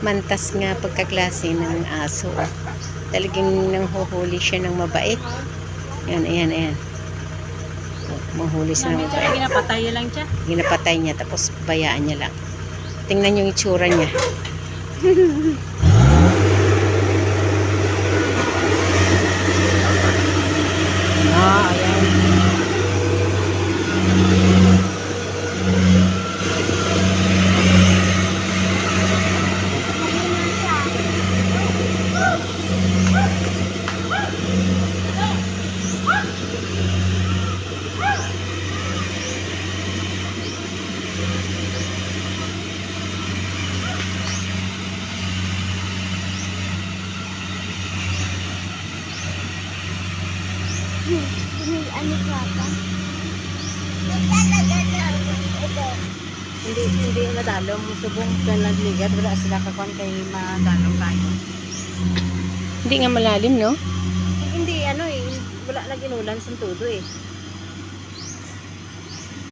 mantas nga pagkaklase ng aso. Talagang nanghuhuli siya ng mabait. Ayan, ayan, ayan. Mahuli siya ng mabait. Ginapatay lang siya. Ginapatay niya tapos bayaan niya lang. Tingnan yung itsura niya. Ayan. Ano pa ba? Hindi nadalong subong kan nagligat wala sila kakon kay madalong kayo. Hindi nga malalim, no? Hindi ano wala na ginulan sa tudo